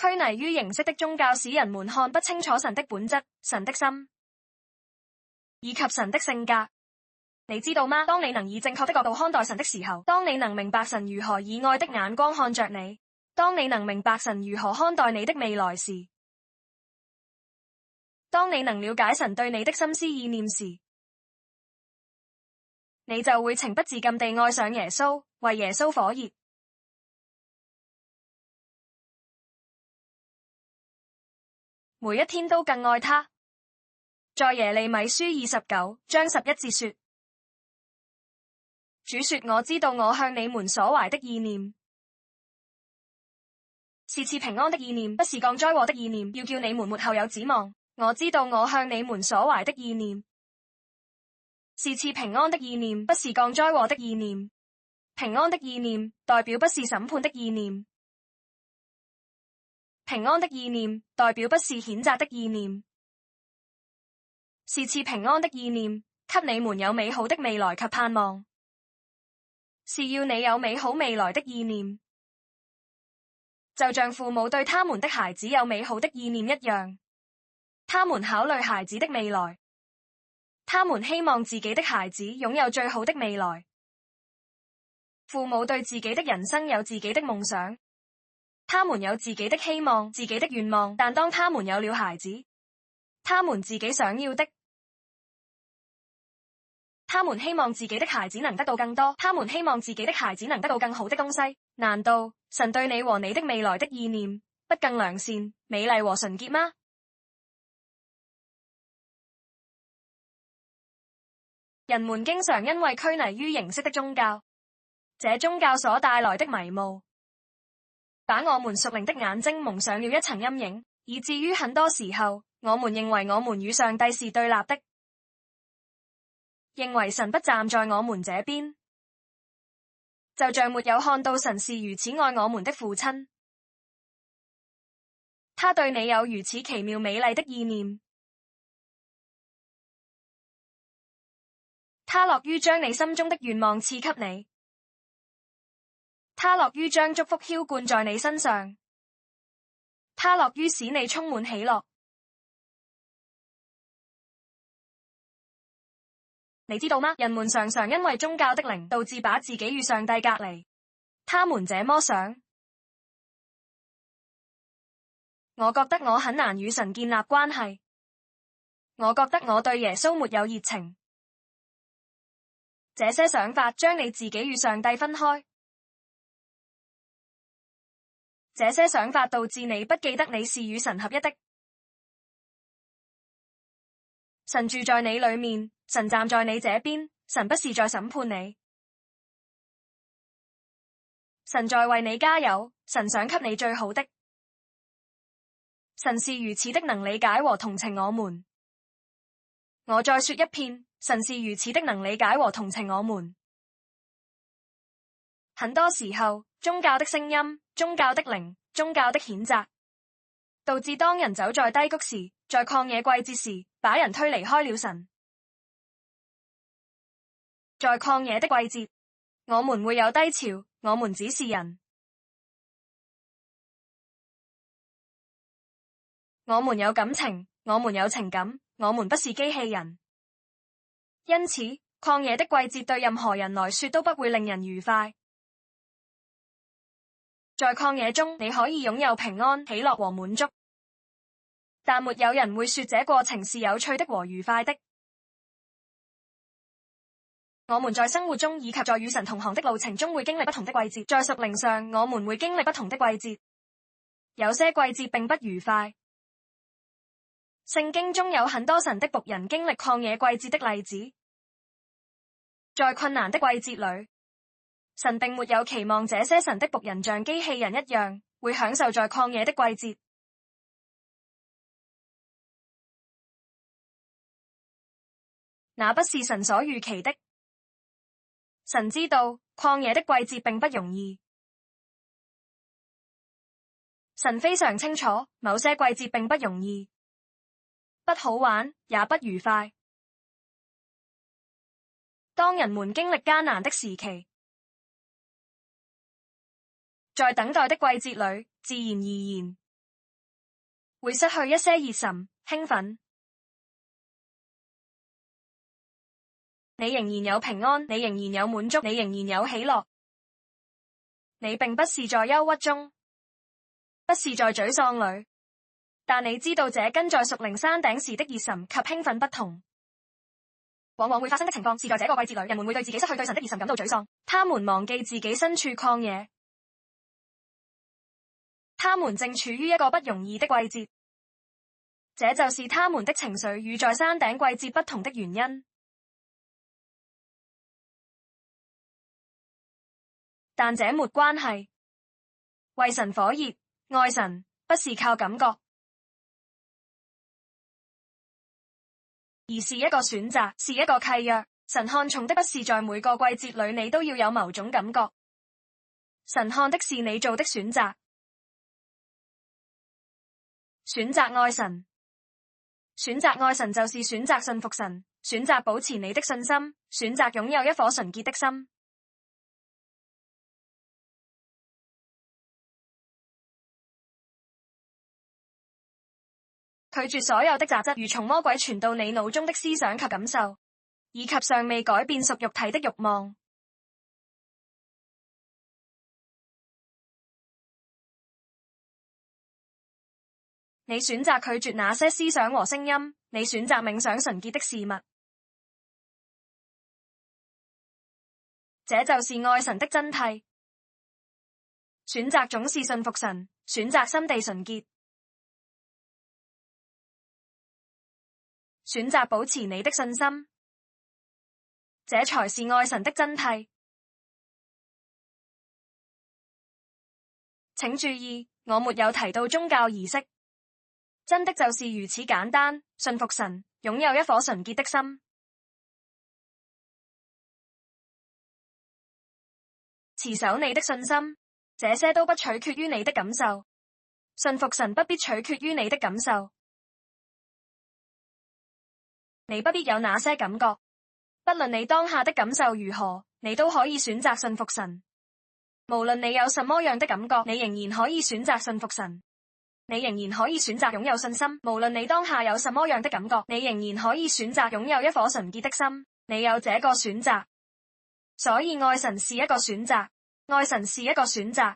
拘泥於形式的宗教使人們看不清楚神的本質、神的心，以及神的性格。你知道嗎？當你能以正確的角度看待神的時候，當你能明白神如何以愛的眼光看着你，當你能明白神如何看待你的未來時，當你能了解神對你的心思意念時，你就會情不自禁地愛上耶穌，為耶穌火熱。每一天都更愛他。在耶利米書29章11節說：主說，我知道我向你們所懷的意念是賜平安的意念，不是降災禍的意念，要叫你們末後有指望。我知道我向你們所懷的意念是賜平安的意念，不是降災禍的意念。平安的意念代表不是審判的意念，平安的意念代表不是譴責的意念，是賜平安的意念，給你們有美好的未來及盼望，是要你有美好未來的意念，就像父母對他們的孩子有美好的意念一樣。他們考慮孩子的未來，他們希望自己的孩子擁有最好的未來。父母對自己的人生有自己的夢想，他們有自己的希望、自己的願望，但當他們有了孩子，他們自己想要的，他們希望自己的孩子能得到更多，他們希望自己的孩子能得到更好的東西。難道神對你和你的未來的意念不更良善、美麗和純潔嗎？人們經常因為拘泥於形式的宗教，這宗教所帶來的迷霧，把我們屬靈的眼睛蒙上了一層陰影，以至於很多時候，我們認為我們與上帝是對立的，認為神不站在我們這邊，就像沒有看到神是如此愛我們的父親，他對你有如此奇妙美麗的意念，他樂於將你心中的願望賜給你，他樂於將祝福澆灌在你身上，他樂於使你充滿喜樂。你知道嗎？人們常常因為宗教的靈導致把自己與上帝隔離。他們這麼想：我覺得我很難與神建立關係，我覺得我對耶穌沒有熱情。這些想法將你自己與上帝分開，這些想法導致你不記得你是與神合一的。神住在你裡面，神站在你這邊，神不是在審判你，神在為你加油，神想給你最好的。神是如此的能理解和同情我們。我再說一遍，神是如此的能理解和同情我們。很多時候，宗教的聲音、宗教的靈、宗教的譴責，導致當人走在低谷時，在曠野季節時，把人推離開了神。在曠野的季節，我們會有低潮，我們只是人，我們有感情，我們有情感，我們不是機器人。因此，曠野的季節對任何人來說都不會令人愉快。在曠野中，你可以擁有平安、喜樂和滿足，但沒有人會說這過程是有趣的和愉快的。我們在生活中以及在與神同行的路程中會經歷不同的季節，在屬靈上，我們會經歷不同的季節。有些季節並不愉快。聖經中有很多神的僕人經歷曠野季節的例子。在困難的季節裡，神並沒有期望這些神的僕人像機器人一樣，會享受在曠野的季節。那不是神所預期的。神知道曠野的季節並不容易。神非常清楚，某些季節並不容易，不好玩，也不愉快。當人們經歷艱難的時期，在等待的季節裡，自然而然，會失去一些熱忱、興奮。你仍然有平安，你仍然有滿足，你仍然有喜樂。你並不是在憂鬱中，不是在沮喪裏，但你知道這跟在屬靈山頂時的熱忱及興奮不同。往往會發生的情況是在這個季節裏，人們會對自己失去對神的熱忱感到沮喪，他們忘記自己身處曠野，他們正處於一個不容易的季節，這就是他們的情緒與在山頂季節不同的原因。但這沒關係，為神火熱，愛神不是靠感覺，而是一個選擇，是一個契約。神看重的不是在每個季節裏你都要有某種感覺，神看的是你做的選擇。選擇愛神，選擇愛神就是選擇信服神，選擇保持你的信心，選擇擁有一顆純潔的心。拒絕所有的雜質，如從魔鬼傳到你腦中的思想及感受，以及尚未改變屬肉體的慾望。你選擇拒絕那些思想和聲音，你選擇冥想純潔的事物。這就是愛神的真諦。選擇總是信服神，選擇心地純潔，選擇保持你的信心，這才是愛神的真諦。請注意，我沒有提到宗教儀式，真的就是如此簡單，信服神，擁有一顆純潔的心，持守你的信心，這些都不取決於你的感受，信服神不必取決於你的感受。你不必有那些感覺，不論你當下的感受如何，你都可以選擇信服神。無論你有什麼樣的感覺，你仍然可以選擇信服神。你仍然可以選擇擁有信心，無論你當下有什麼樣的感覺，你仍然可以選擇擁有一顆純潔的心。你有這個選擇，所以愛神是一個選擇，愛神是一個選擇。